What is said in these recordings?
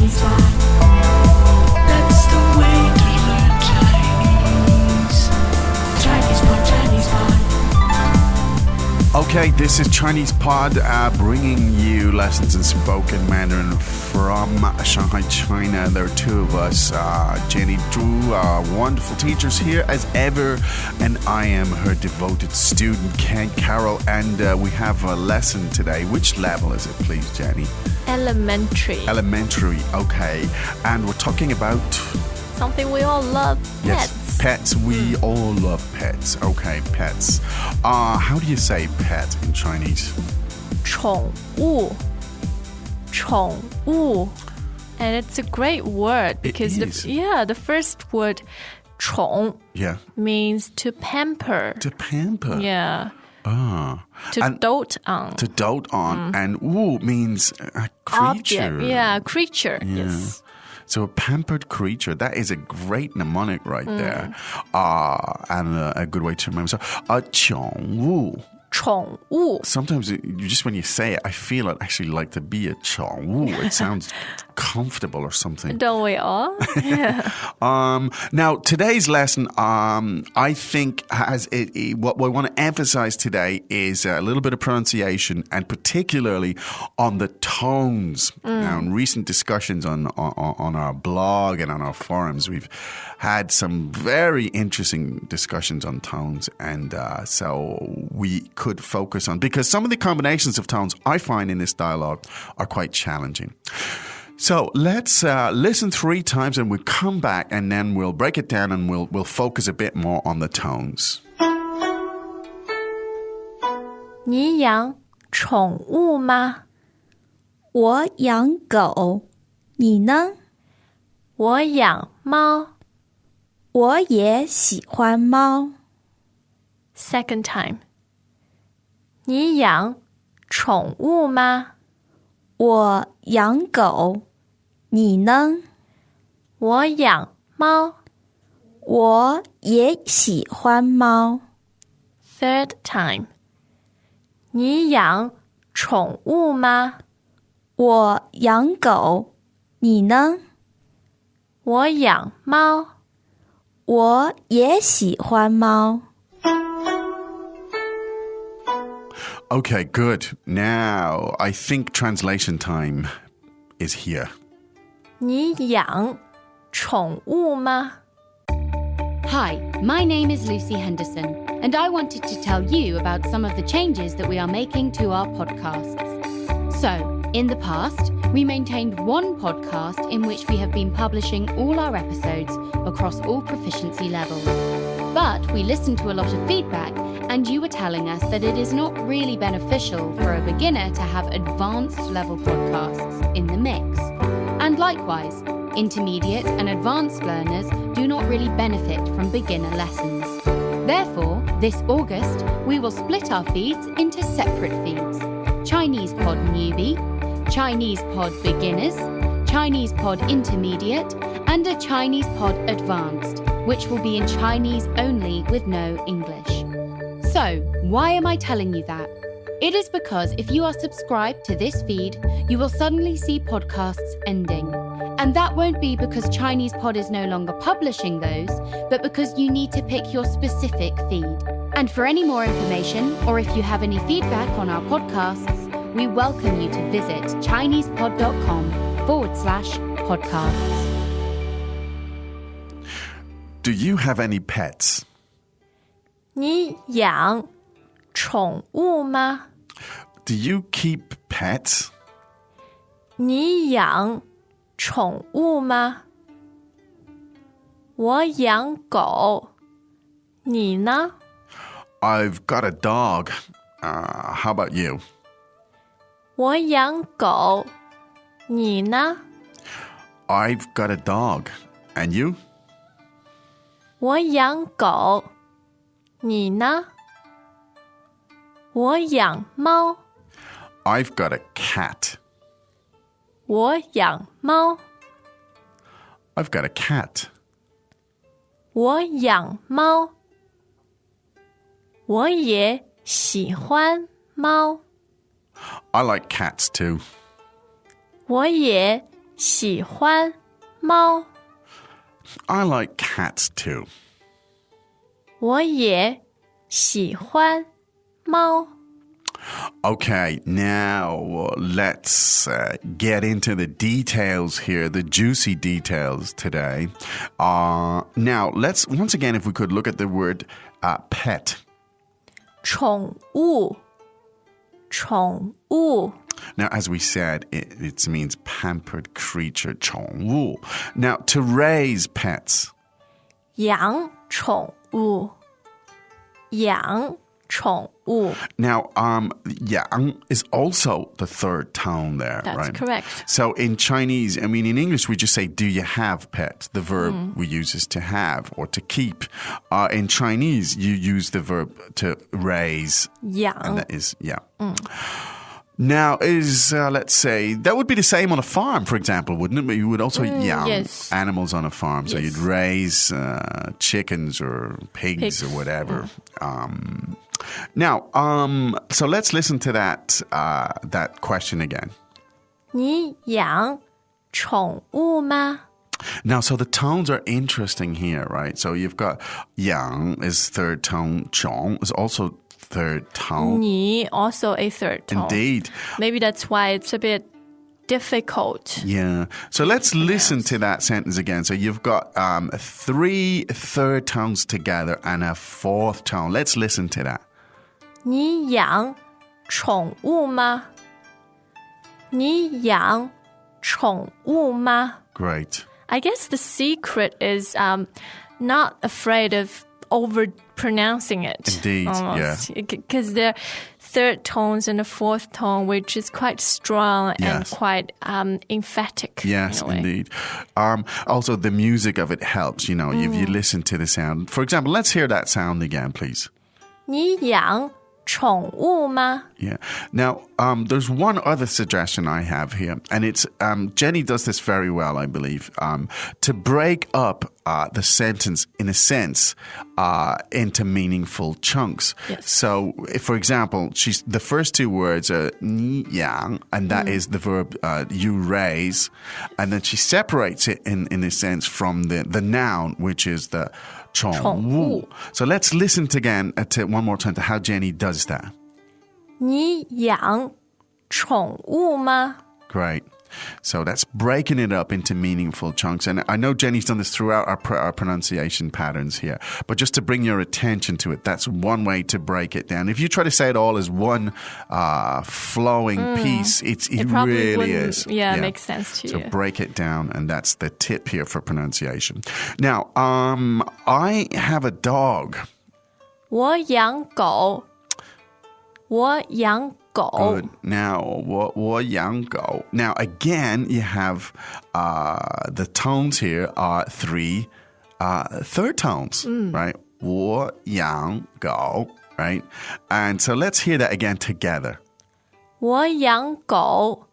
Chinese Pod. That's the way to learn Chinese. Chinese Pod, Chinese Pod. Okay, this is Chinese Pod, bringing you lessons in spoken Mandarin from Shanghai, China. There are two of us, Jenny Zhu, wonderful teachers here as ever, and I am her devoted student, Ken Carroll, and we have a lesson today. Which level is it, please, Jenny? Elementary. Elementary, okay. And we're talking about... Something we all love. Yes, pets. We all love pets. Okay, pets. How do you say pet in Chinese? 宠物. 宠物. And it's a great word because the first word 宠 means to pamper. To pamper. Yeah. To dote on. To dote on. And wu means a creature. Object. Yeah, creature. Yeah. Yes. So a pampered creature, that is a great mnemonic right there. And a good way to remember. So, 宠物. 宠物. Sometimes just when you say it, I feel I'd actually like to be a 宠物. It sounds comfortable or something. Don't we all? Yeah. Now, today's lesson, I think what we want to emphasize today is a little bit of pronunciation and particularly on the tones. Now, in recent discussions on our blog and on our forums, we've had some very interesting discussions on tones, and so we could focus on, because some of the combinations of tones I find in this dialogue are quite challenging. So let's listen 3 times and we'll come back and then we'll break it down and we'll focus a bit more on the tones. 你养宠物吗？我养狗，你呢？我养猫。我也喜欢猫。 Second time. 你养宠物吗？我养狗，你呢？我养猫。我也喜欢猫。 Third time. 你养宠物吗？我养狗，你呢？我养猫。我也喜欢猫。 Okay, good. Now, I think translation time is here. 你养宠物吗？ Hi, my name is Lucy Henderson, and I wanted to tell you about some of the changes that we are making to our podcasts. So, in the past, we maintained one podcast in which we have been publishing all our episodes across all proficiency levels. But we listened to a lot of feedback, and you were telling us that it is not really beneficial for a beginner to have advanced level podcasts in the mix. And likewise, intermediate and advanced learners do not really benefit from beginner lessons. Therefore, this August, we will split our feeds into separate feeds: Chinese Pod Newbie, Chinese Pod Beginners, Chinese Pod Intermediate, and a Chinese Pod Advanced, which will be in Chinese only with no English. So, why am I telling you that? It is because if you are subscribed to this feed, you will suddenly see podcasts ending. And that won't be because Chinese Pod is no longer publishing those, but because you need to pick your specific feed. And for any more information, or if you have any feedback on our podcasts, we welcome you to visit ChinesePod.com/podcasts. Do you have any pets? 你养宠物吗？ Do you keep pets? 你养宠物吗？我养狗，你呢？ I've got a dog. How about you? 我养狗，你呢？ I've got a dog. And you? 我养狗，你呢？我养猫。 I've got a cat. 我养猫。 I've got a cat. 我养猫。我也喜欢猫。 I like cats too. 我也喜欢猫 I like cats too. 我也喜欢猫 Okay, now let's get into the details here, the juicy details today. Now, let's, once again, if we could look at the word pet. 宠物 Now, as we said, it means pampered creature, 宠物. Now, to raise pets. 养宠物 Now, yang is also the third tone there, That's right? correct. So in Chinese, I mean, in English, we just say, do you have pets? The verb we use is to have or to keep. In Chinese, you use the verb to raise. 养 And that is, yeah. Now, let's say, that would be the same on a farm, for example, wouldn't it? But you would also yang yes. animals on a farm. So Yes. you'd raise chickens or pigs or whatever. Now, so let's listen to that question again. 你养宠物吗 Now, so the tones are interesting here, right? So you've got yang is third tone, chong is also third tone. 你 also a third tone. Indeed. Maybe that's why it's a bit difficult. Yeah. So let's listen to that sentence again. So you've got 3 third tones together and a fourth tone. Let's listen to that. 你养宠物吗你养宠物吗 Great. I guess the secret is not afraid of over-pronouncing it. Indeed, yeah. Because there are third tones and a fourth tone, which is quite strong and Yes. quite emphatic. Yes, in a way. indeed. Also, the music of it helps, you know, if you listen to the sound. For example, let's hear that sound again, please. 你养宠物吗 Yeah. Now, there's one other suggestion I have here, and it's Jenny does this very well, I believe, to break up the sentence, in a sense, into meaningful chunks. Yes. So, if, for example, the first 2 words are 你养, and that is the verb you raise, and then she separates it in a sense from the noun, which is the 宠物. 宠物. So let's listen again to one more time to how Jenny does that. 你养宠物吗 Great. So that's breaking it up into meaningful chunks. And I know Jenny's done this throughout our pronunciation patterns here. But just to bring your attention to it, that's one way to break it down. If you try to say it all as one flowing piece, it probably really wouldn't, is. makes sense to So you. break it down, and that's the tip here for pronunciation. Now, I have a dog. 我养狗我养狗 Good. Now, 我养狗. Now, again, you have the tones here are 3 third tones, right? 我养狗, right? And so let's hear that again together. 我养狗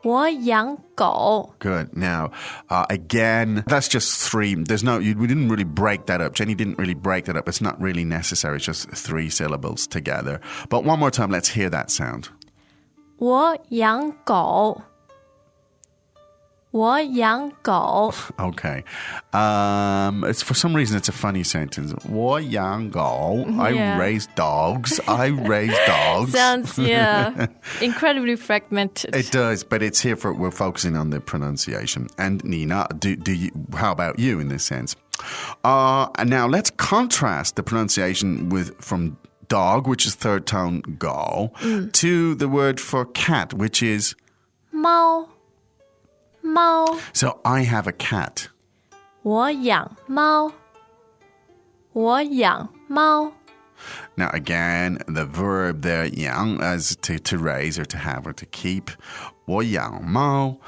我养狗 Good. Now, again, that's just 3. We didn't really break that up. Jenny didn't really break that up. It's not really necessary. It's just 3 syllables together. But one more time, let's hear that sound. 我养狗我养狗 Okay. It's for some reason it's a funny sentence. 我养狗. I Yeah. raise dogs. I raise dogs. Sounds, incredibly fragmented. It does, but it's here we're focusing on the pronunciation. And Nina, how about you in this sense? And now let's contrast the pronunciation from dog, which is third tone go, to the word for cat, which is 猫 So I have a cat. 我养猫我养猫 Now again, the verb there, 养, as to raise or to have or to keep. 我养猫.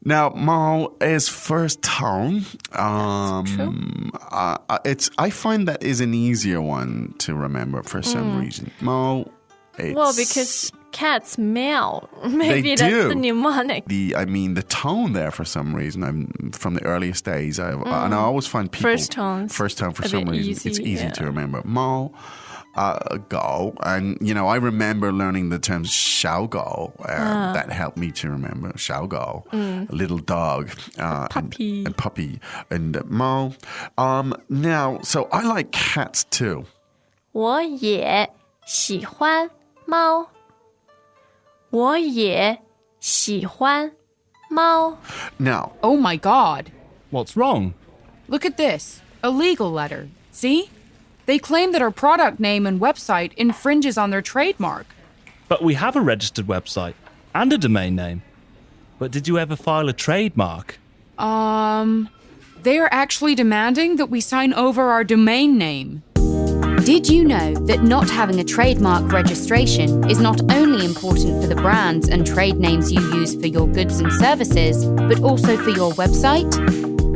Now, 猫 is first tone. True. I find that is an easier one to remember for some reason. 猫, Well, because cats meow. Maybe that's do. the mnemonic. The tone there for some reason. From the earliest days, and I always find people First tones first tone for a some bit reason easy, it's easy yeah. to remember. 猫. go. And, I remember learning the terms 小狗. That helped me to remember 小狗, a little dog. Puppy. And puppy. And 猫. Now, so I like cats too. 我也喜欢猫。我也喜欢猫。 Now, Oh my God. What's wrong? Look at this. A legal letter. See? They claim that our product name and website infringes on their trademark. But we have a registered website and a domain name. But did you ever file a trademark? They are actually demanding that we sign over our domain name. Did you know that not having a trademark registration is not only important for the brands and trade names you use for your goods and services, but also for your website?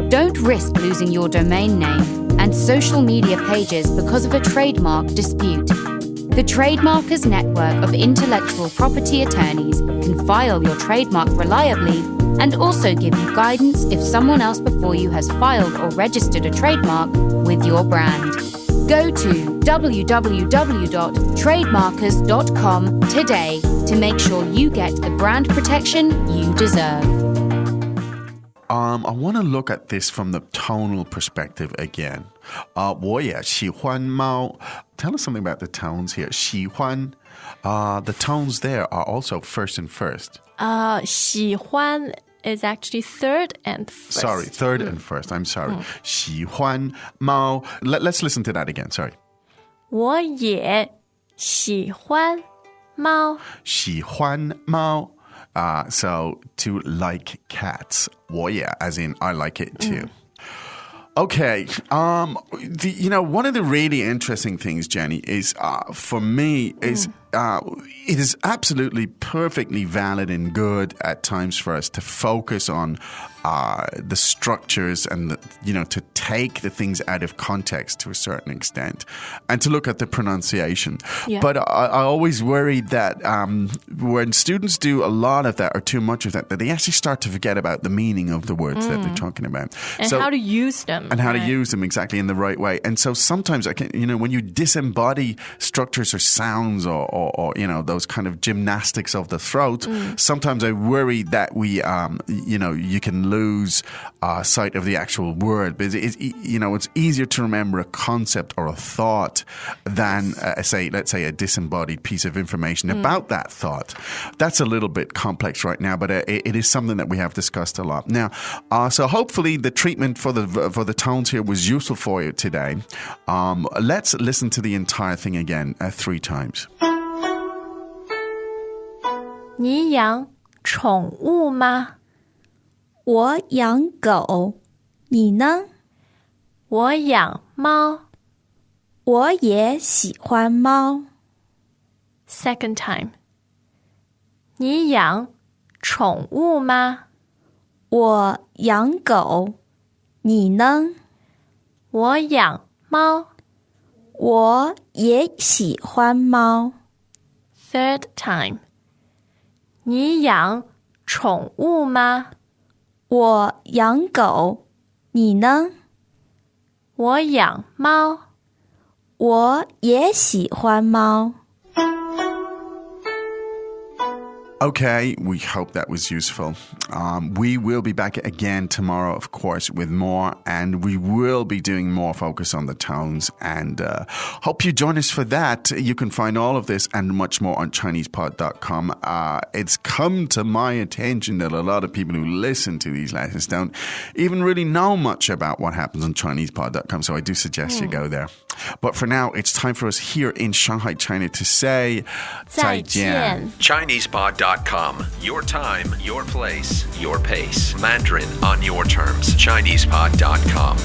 Don't risk losing your domain name and social media pages because of a trademark dispute. The Trademarkers Network of intellectual property attorneys can file your trademark reliably and also give you guidance if someone else before you has filed or registered a trademark with your brand. Go to www.trademarkers.com today to make sure you get the brand protection you deserve. I want to look at this from the tonal perspective again. 我也喜欢猫. Tell us something about the tones here. 喜欢, the tones there are also first and first. 喜欢 is actually third and first. Sorry, third and first. I'm sorry. 喜欢猫. Let's listen to that again. Sorry. 我也喜欢猫。喜欢猫. So to like cats. 我也, as in I like it too. Okay. One of the really interesting things, Jenny, is for me is it is absolutely perfectly valid and good at times for us to focus on the structures and to take the things out of context to a certain extent and to look at the pronunciation. Yeah. But I always worried that when students do a lot of that or too much of that they actually start to forget about the meaning of the words that they're talking about. And how to use them. And how to use them exactly in the right way. And so sometimes, when you disembody structures or sounds or those kind of gymnastics of the throat, sometimes I worry that we, you can lose sight of the actual word. But it's easier to remember a concept or a thought than, let's say, a disembodied piece of information about that thought. That's a little bit complex right now, but it is something that we have discussed a lot. Now, so hopefully the treatment for the tones here was useful for you today. Let's listen to the entire thing again 3 times. 你养宠物吗？我养狗，你呢？我养猫。我也喜欢猫。 Second time. 你养宠物吗？我养狗，你呢？我养猫。我也喜欢猫。 Third time. 你养宠物吗？我养狗，你呢？我养猫。我也喜欢猫。 Okay, we hope that was useful. We will be back again tomorrow, of course, with more, and we will be doing more focus on the tones, and hope you join us for that. You can find all of this and much more on ChinesePod.com. It's come to my attention that a lot of people who listen to these lessons don't even really know much about what happens on ChinesePod.com, so I do suggest you go there. But for now, it's time for us here in Shanghai, China to say 再见。 ChinesePod.com. Your time, your place, your pace. Mandarin on your terms. ChinesePod.com.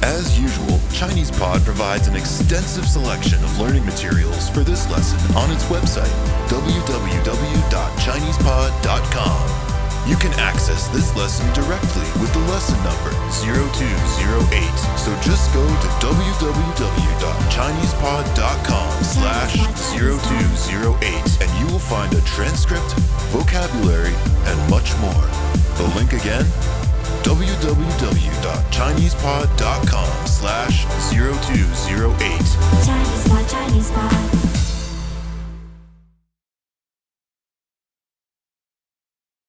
As usual, ChinesePod provides an extensive selection of learning materials for this lesson on its website, www.ChinesePod.com. You can access this lesson directly with the lesson number 0208. So just go to www.ChinesePod.com/0208 and you will find a transcript, vocabulary, and much more. The link again, www.chinesepod.com/0208. Chinese pot, Chinese pot.